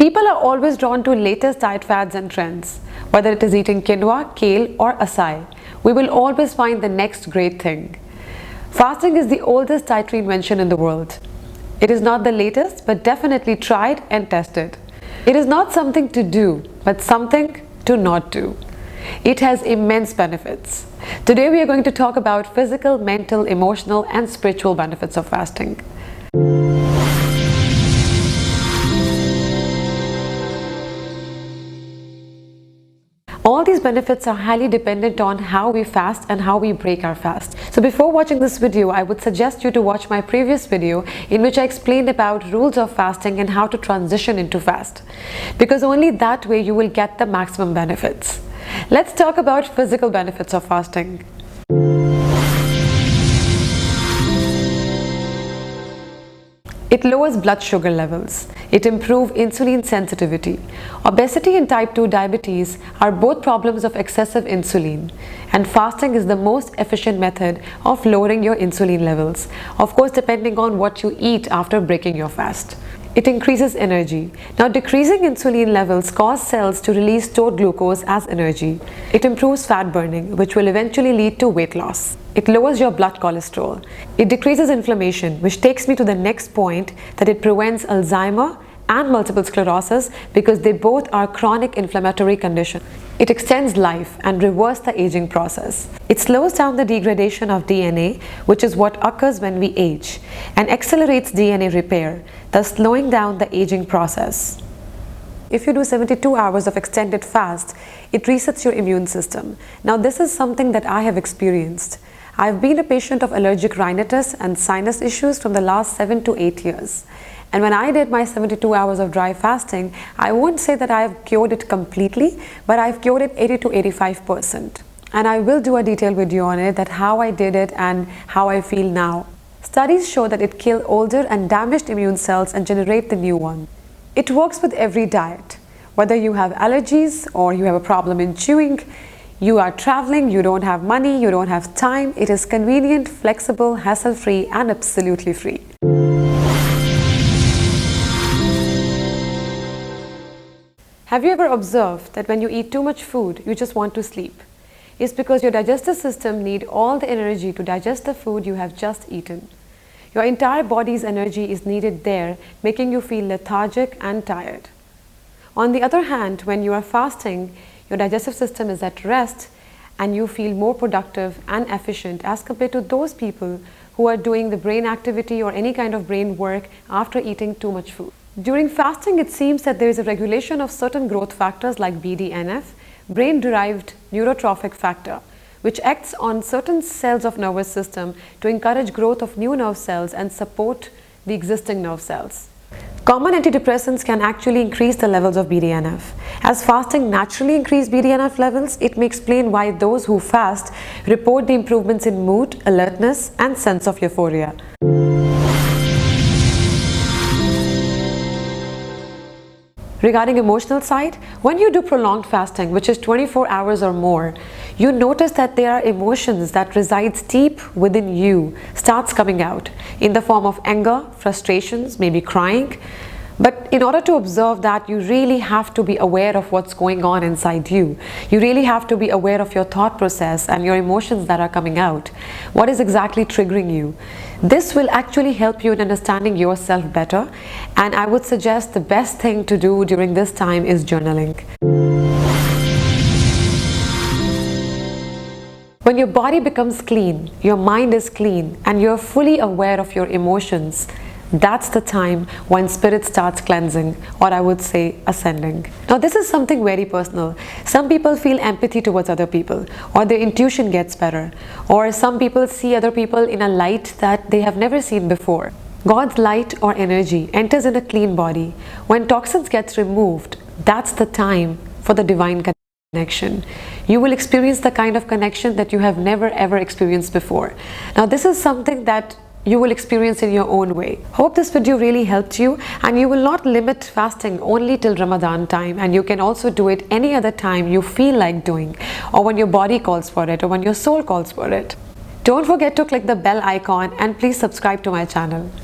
People are always drawn to latest diet fads and trends. Whether it is eating quinoa, kale or acai, we will always find the next great thing. Fasting is the oldest dietary invention in the world. It is not the latest, but definitely tried and tested. It is not something to do, but something to not do. It has immense benefits. Today we are going to talk about physical, mental, emotional and spiritual benefits of fasting. All these benefits are highly dependent on how we fast and how we break our fast. So before watching this video, I would suggest you to watch my previous video in which I explained about rules of fasting and how to transition into fast. Because only that way you will get the maximum benefits. Let's talk about physical benefits of fasting. It lowers blood sugar levels. It improves insulin sensitivity. Obesity and type 2 diabetes are both problems of excessive insulin, and fasting is the most efficient method of lowering your insulin levels, of course depending on what you eat after breaking your fast. It increases energy. Now, decreasing insulin levels cause cells to release stored glucose as energy. It improves fat burning, which will eventually lead to weight loss. It lowers your blood cholesterol. It decreases inflammation, which takes me to the next point, that it prevents Alzheimer's and multiple sclerosis because they both are chronic inflammatory conditions. It extends life and reverses the aging process. It slows down the degradation of DNA, which is what occurs when we age, and accelerates DNA repair, thus slowing down the aging process. If you do 72 hours of extended fast, it resets your immune system. Now, this is something that I have experienced. I've been a patient of allergic rhinitis and sinus issues from the last 7 to 8 years. And when I did my 72 hours of dry fasting, I won't say that I have cured it completely, but I've cured it 80 to 85%. And I will do a detailed video on it, that how I did it and how I feel now. Studies show that it kills older and damaged immune cells and generate the new one. It works with every diet. Whether you have allergies or you have a problem in chewing, you are traveling, you don't have money, you don't have time, it is convenient, flexible, hassle-free and absolutely free. Have you ever observed that when you eat too much food, you just want to sleep? It's because your digestive system needs all the energy to digest the food you have just eaten. Your entire body's energy is needed there, making you feel lethargic and tired. On the other hand, when you are fasting, your digestive system is at rest and you feel more productive and efficient as compared to those people who are doing the brain activity or any kind of brain work after eating too much food. During fasting, it seems that there is a regulation of certain growth factors like BDNF, brain-derived neurotrophic factor, which acts on certain cells of nervous system to encourage growth of new nerve cells and support the existing nerve cells. Common antidepressants can actually increase the levels of BDNF. As fasting naturally increases BDNF levels, it may explain why those who fast report the improvements in mood, alertness and sense of euphoria. Regarding emotional side, when you do prolonged fasting, which is 24 hours or more, you notice that there are emotions that resides deep within you starts coming out in the form of anger, frustrations, maybe crying. But in order to observe that, you really have to be aware of what's going on inside you. You really have to be aware of your thought process and your emotions that are coming out. What is exactly triggering you? This will actually help you in understanding yourself better, and I would suggest the best thing to do during this time is journaling. When your body becomes clean, your mind is clean, and you're fully aware of your emotions, that's the time when spirit starts cleansing, or I would say ascending. Now, this is something very personal. Some people feel empathy towards other people, or their intuition gets better, or some people see other people in a light that they have never seen before. God's light or energy enters in a clean body. When toxins get removed, that's the time for the divine connection. You will experience the kind of connection that you have never ever experienced before. Now, this is something that you will experience in your own way. Hope this video really helped you, and you will not limit fasting only till Ramadan time, and you can also do it any other time you feel like doing, or when your body calls for it, or when your soul calls for it. Don't forget to click the bell icon and please subscribe to my channel.